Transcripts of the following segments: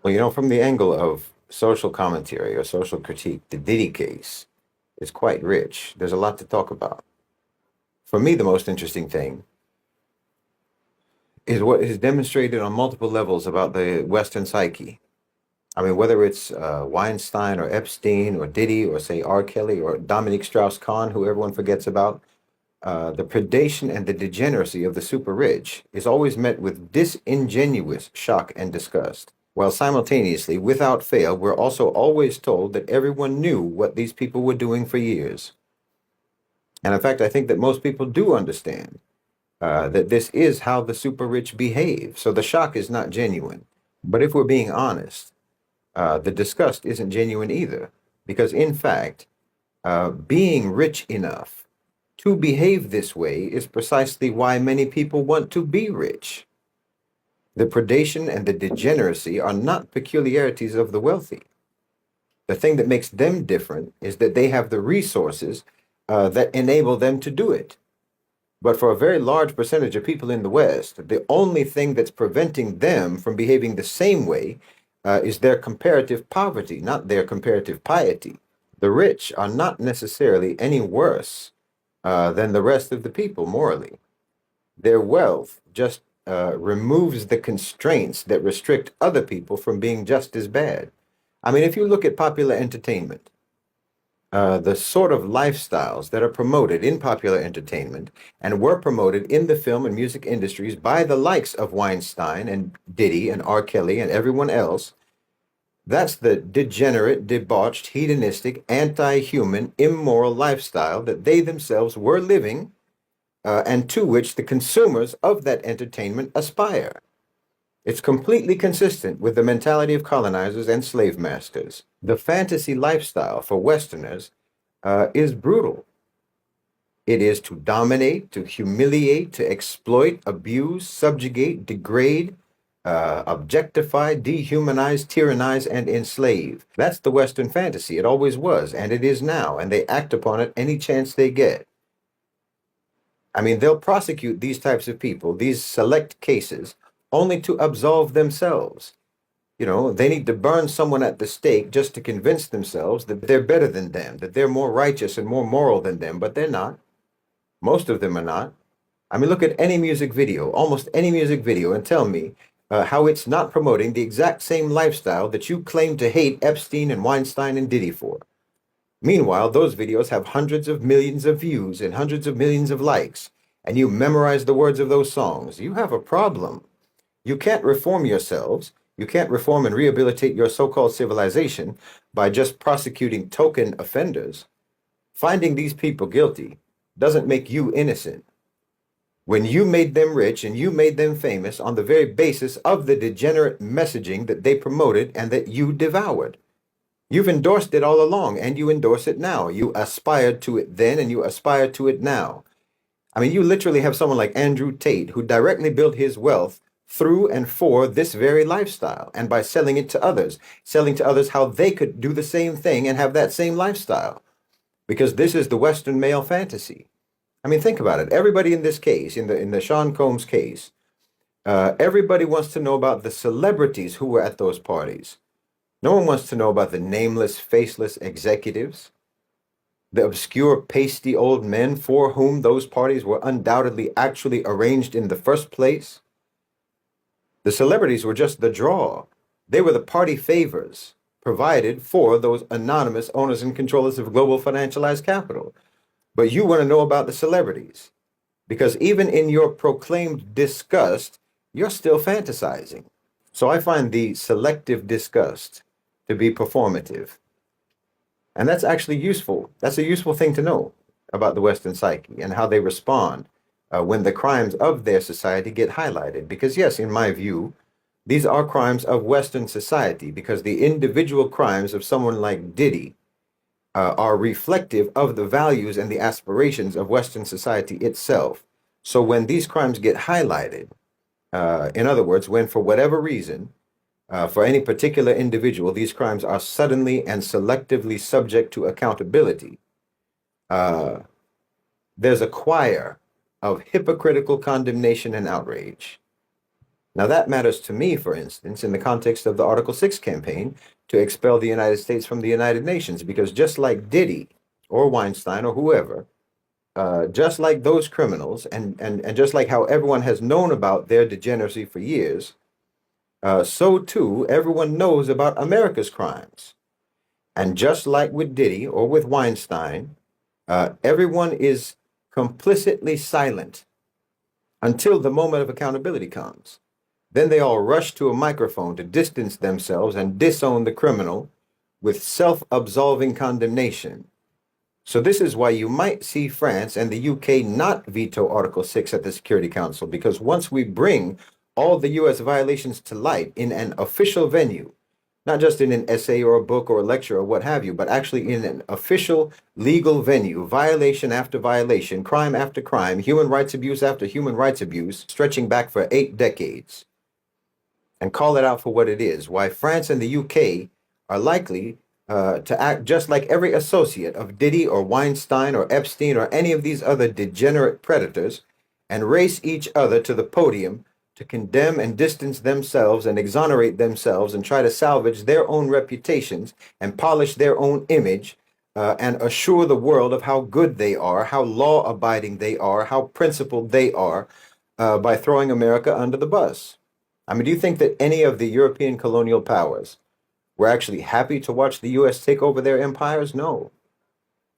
Well, from the angle of social commentary or social critique, the Diddy case is quite rich. There's a lot to talk about. For me, the most interesting thing is what is demonstrated on multiple levels about the Western psyche. I mean, whether it's Weinstein or Epstein or Diddy or, say, R. Kelly or Dominique Strauss-Kahn, who everyone forgets about, the predation and the degeneracy of the super rich is always met with disingenuous shock and disgust, while simultaneously, without fail, we're also always told that everyone knew what these people were doing for years. And in fact, I think that most people do understand that this is how the super rich behave. So the shock is not genuine. But if we're being honest, the disgust isn't genuine either. Because in fact, being rich enough to behave this way is precisely why many people want to be rich. The predation and the degeneracy are not peculiarities of the wealthy. The thing that makes them different is that they have the resources that enable them to do it. But for a very large percentage of people in the West, the only thing that's preventing them from behaving the same way is their comparative poverty, not their comparative piety. The rich are not necessarily any worse than the rest of the people morally. Their wealth just removes the constraints that restrict other people from being just as bad. I mean, if you look at popular entertainment, the sort of lifestyles that are promoted in popular entertainment and were promoted in the film and music industries by the likes of Weinstein and Diddy and R. Kelly and everyone else, that's the degenerate, debauched, hedonistic, anti-human, immoral lifestyle that they themselves were living and to which the consumers of that entertainment aspire. It's completely consistent with the mentality of colonizers and slave masters. The fantasy lifestyle for Westerners is brutal. It is to dominate, to humiliate, to exploit, abuse, subjugate, degrade, objectify, dehumanize, tyrannize, and enslave. That's the Western fantasy. It always was, and it is now, and they act upon it any chance they get. I mean, they'll prosecute these types of people, these select cases, only to absolve themselves. They need to burn someone at the stake just to convince themselves that they're better than them, that they're more righteous and more moral than them, but they're not. Most of them are not. I mean, look at any music video, almost any music video, and tell me how it's not promoting the exact same lifestyle that you claim to hate Epstein and Weinstein and Diddy for. Meanwhile, those videos have hundreds of millions of views and hundreds of millions of likes, and you memorize the words of those songs. You have a problem. You can't reform yourselves. You can't reform and rehabilitate your so-called civilization by just prosecuting token offenders. Finding these people guilty doesn't make you innocent. When you made them rich and you made them famous on the very basis of the degenerate messaging that they promoted and that you devoured. You've endorsed it all along, and you endorse it now. You aspired to it then, and you aspire to it now. I mean, you literally have someone like Andrew Tate, who directly built his wealth through and for this very lifestyle, and by selling it to others, selling to others how they could do the same thing and have that same lifestyle. Because this is the Western male fantasy. I mean, think about it. Everybody in this case, in the Sean Combs case, everybody wants to know about the celebrities who were at those parties. No one wants to know about the nameless, faceless executives, the obscure, pasty old men for whom those parties were undoubtedly actually arranged in the first place. The celebrities were just the draw. They were the party favors provided for those anonymous owners and controllers of global financialized capital. But you want to know about the celebrities because even in your proclaimed disgust, you're still fantasizing. So I find the selective disgust to be performative. And that's actually useful. That's a useful thing to know about the Western psyche and how they respond when the crimes of their society get highlighted. Because yes, in my view, these are crimes of Western society because the individual crimes of someone like Diddy are reflective of the values and the aspirations of Western society itself. So when these crimes get highlighted, in other words, when for whatever reason, for any particular individual, these crimes are suddenly and selectively subject to accountability, there's a choir of hypocritical condemnation and outrage. Now, that matters to me, for instance, in the context of the Article 6 campaign to expel the United States from the United Nations, because just like Diddy or Weinstein or whoever, just like those criminals, and just like how everyone has known about their degeneracy for years, so too everyone knows about America's crimes. And just like with Diddy or with Weinstein, everyone is complicitly silent until the moment of accountability comes. Then they all rush to a microphone to distance themselves and disown the criminal with self-absolving condemnation. So this is why you might see France and the UK not veto Article 6 at the Security Council, because once we bring all the US violations to light in an official venue, not just in an essay or a book or a lecture or what have you, but actually in an official legal venue, violation after violation, crime after crime, human rights abuse after human rights abuse, stretching back for 8 decades, and call it out for what it is, why France and the UK are likely to act just like every associate of Diddy or Weinstein or Epstein or any of these other degenerate predators and race each other to the podium to condemn and distance themselves and exonerate themselves and try to salvage their own reputations and polish their own image and assure the world of how good they are, how law-abiding they are, how principled they are by throwing America under the bus. I mean, do you think that any of the European colonial powers were actually happy to watch the US take over their empires? No.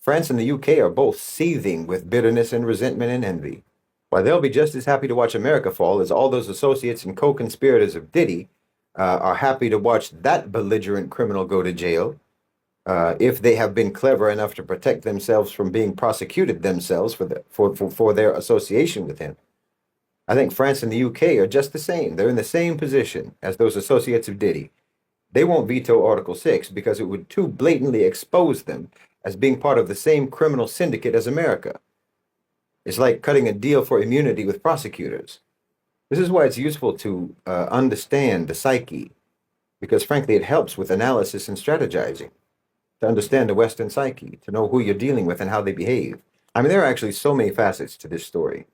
France and the UK are both seething with bitterness and resentment and envy. While they'll be just as happy to watch America fall as all those associates and co-conspirators of Diddy are happy to watch that belligerent criminal go to jail if they have been clever enough to protect themselves from being prosecuted themselves for their association with him. I think France and the UK are just the same. They're in the same position as those associates of Diddy. They won't veto Article 6 because it would too blatantly expose them as being part of the same criminal syndicate as America. It's like cutting a deal for immunity with prosecutors. This is why it's useful to understand the psyche, because frankly, it helps with analysis and strategizing, to understand the Western psyche, to know who you're dealing with and how they behave. I mean, there are actually so many facets to this story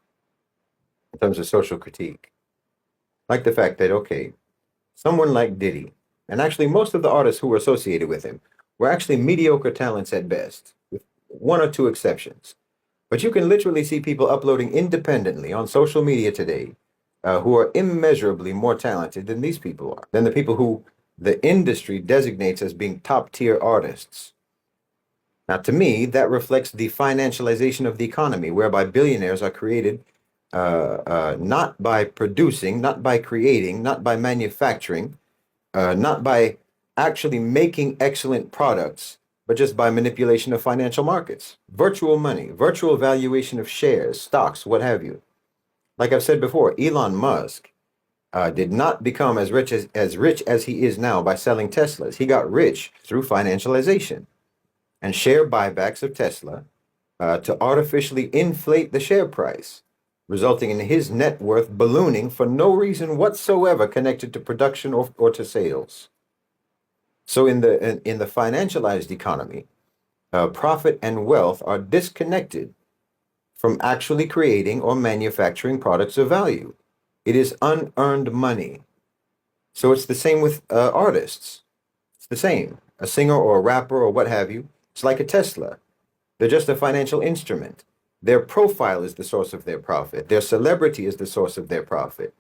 in terms of social critique. Like the fact that, okay, someone like Diddy, and actually most of the artists who were associated with him, were actually mediocre talents at best, with one or two exceptions. But you can literally see people uploading independently on social media today who are immeasurably more talented than these people are, than the people who the industry designates as being top-tier artists. Now, to me, that reflects the financialization of the economy, whereby billionaires are created not by producing, not by creating, not by manufacturing, not by actually making excellent products, but just by manipulation of financial markets. Virtual money, virtual valuation of shares, stocks, what have you. Like I've said before, Elon Musk did not become as rich as he is now by selling Teslas. He got rich through financialization and share buybacks of Tesla to artificially inflate the share price, resulting in his net worth ballooning for no reason whatsoever connected to production or to sales. So in the financialized economy, profit and wealth are disconnected from actually creating or manufacturing products of value. It is unearned money. So it's the same with artists. It's the same. A singer or a rapper or what have you, it's like a Tesla. They're just a financial instrument. Their profile is the source of their profit. Their celebrity is the source of their profit.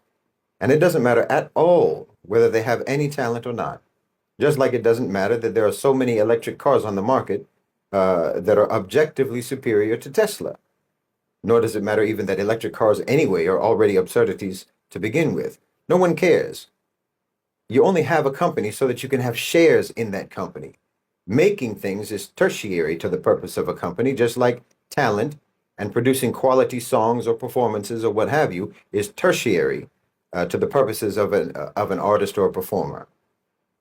And it doesn't matter at all whether they have any talent or not. Just like it doesn't matter that there are so many electric cars on the market that are objectively superior to Tesla. Nor does it matter even that electric cars anyway are already absurdities to begin with. No one cares. You only have a company so that you can have shares in that company. Making things is tertiary to the purpose of a company, just like talent and producing quality songs or performances or what have you is tertiary to the purposes of an artist or a performer.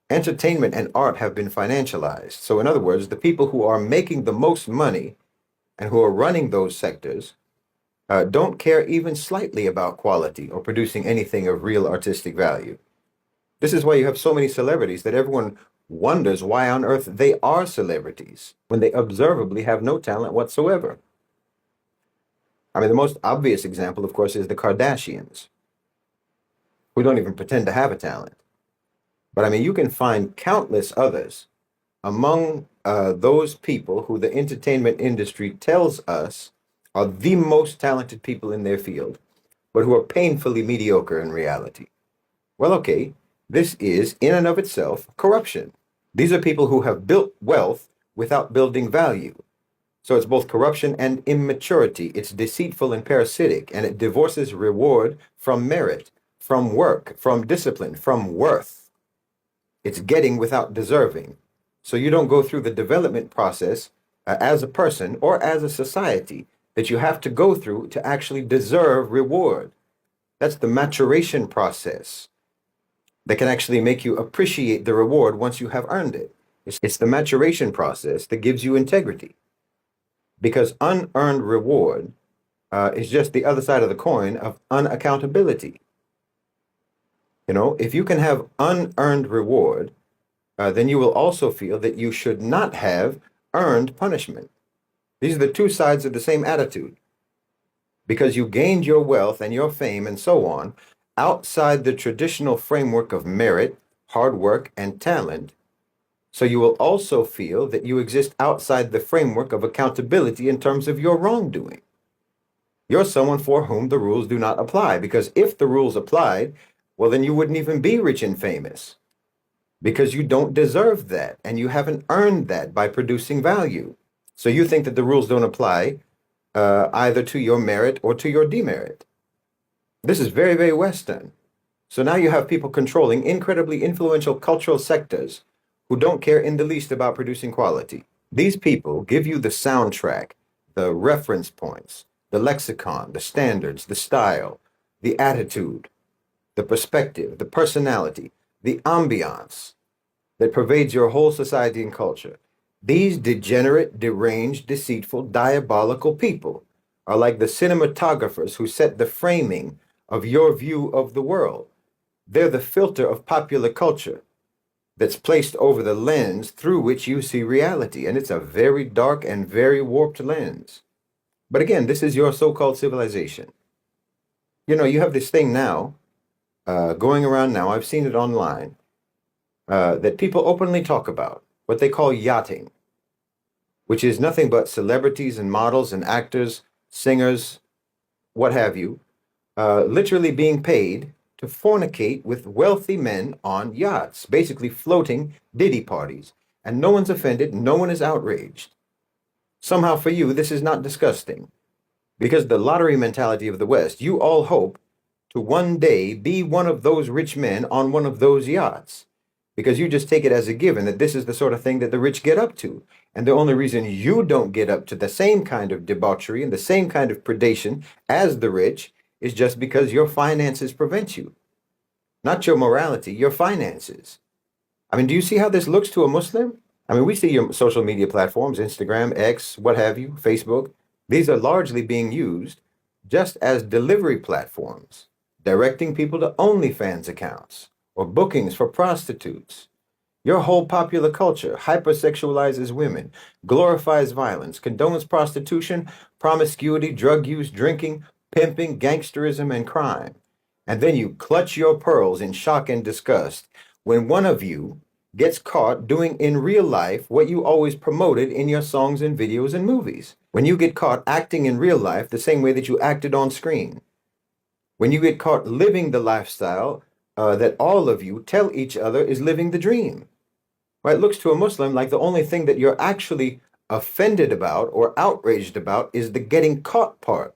Entertainment and art have been financialized. So in other words, the people who are making the most money and who are running those sectors don't care even slightly about quality or producing anything of real artistic value. This is why you have so many celebrities that everyone wonders why on earth they are celebrities when they observably have no talent whatsoever. I mean, the most obvious example, of course, is the Kardashians. who don't even pretend to have a talent. But I mean, you can find countless others among those people who the entertainment industry tells us are the most talented people in their field, but who are painfully mediocre in reality. Well, okay, this is in and of itself corruption. These are people who have built wealth without building value. So it's both corruption and immaturity. It's deceitful and parasitic, and it divorces reward from merit, from work, from discipline, from worth. It's getting without deserving. So you don't go through the development process as a person or as a society that you have to go through to actually deserve reward. That's the maturation process that can actually make you appreciate the reward once you have earned it. It's the maturation process that gives you integrity. Because unearned reward is just the other side of the coin of unaccountability. You know, if you can have unearned reward, then you will also feel that you should not have earned punishment. These are the two sides of the same attitude. Because you gained your wealth and your fame and so on outside the traditional framework of merit, hard work, and talent. So you will also feel that you exist outside the framework of accountability in terms of your wrongdoing. You're someone for whom the rules do not apply, because if the rules applied, well, then you wouldn't even be rich and famous, because you don't deserve that, and you haven't earned that by producing value. So you think that the rules don't apply either to your merit or to your demerit. This is very, very Western. So now you have people controlling incredibly influential cultural sectors who don't care in the least about producing quality. These people give you the soundtrack, the reference points, the lexicon, the standards, the style, the attitude, the perspective, the personality, the ambiance that pervades your whole society and culture. These degenerate, deranged, deceitful, diabolical people are like the cinematographers who set the framing of your view of the world. They're the filter of popular culture that's placed over the lens through which you see reality. And it's a very dark and very warped lens. But again, this is your so-called civilization. You know, you have this thing now going around now, I've seen it online, that people openly talk about, what they call yachting, which is nothing but celebrities and models and actors, singers, what have you, literally being paid to fornicate with wealthy men on yachts, basically floating Diddy parties. And no one's offended, no one is outraged. Somehow for you, this is not disgusting. Because the lottery mentality of the West, you all hope to one day be one of those rich men on one of those yachts. Because you just take it as a given that this is the sort of thing that the rich get up to. And the only reason you don't get up to the same kind of debauchery and the same kind of predation as the rich is just because your finances prevent you. Not your morality, your finances. I mean, do you see how this looks to a Muslim? I mean, we see your social media platforms, Instagram, X, what have you, Facebook. These are largely being used just as delivery platforms, directing people to OnlyFans accounts or bookings for prostitutes. Your whole popular culture hypersexualizes women, glorifies violence, condones prostitution, promiscuity, drug use, drinking, pimping, gangsterism, and crime. And then you clutch your pearls in shock and disgust when one of you gets caught doing in real life what you always promoted in your songs and videos and movies. When you get caught acting in real life the same way that you acted on screen. When you get caught living the lifestyle that all of you tell each other is living the dream. Well, it looks to a Muslim like the only thing that you're actually offended about or outraged about is the getting caught part.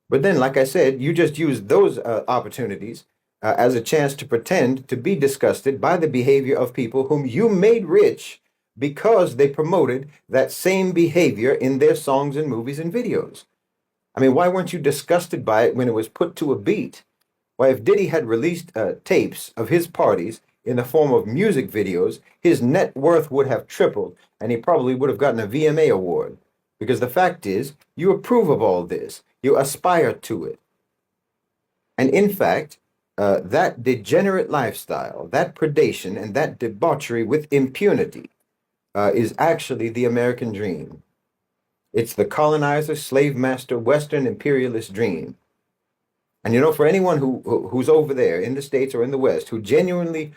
But then, like I said, you just use those opportunities as a chance to pretend to be disgusted by the behavior of people whom you made rich because they promoted that same behavior in their songs and movies and videos. I mean, why weren't you disgusted by it when it was put to a beat? Why, if Diddy had released tapes of his parties in the form of music videos, his net worth would have tripled, and he probably would have gotten a VMA award. Because the fact is, you approve of all this. You aspire to it. And in fact, that degenerate lifestyle, that predation, and that debauchery with impunity is actually the American dream. It's the colonizer, slave master, Western imperialist dream. And for anyone who's over there in the States or in the West who genuinely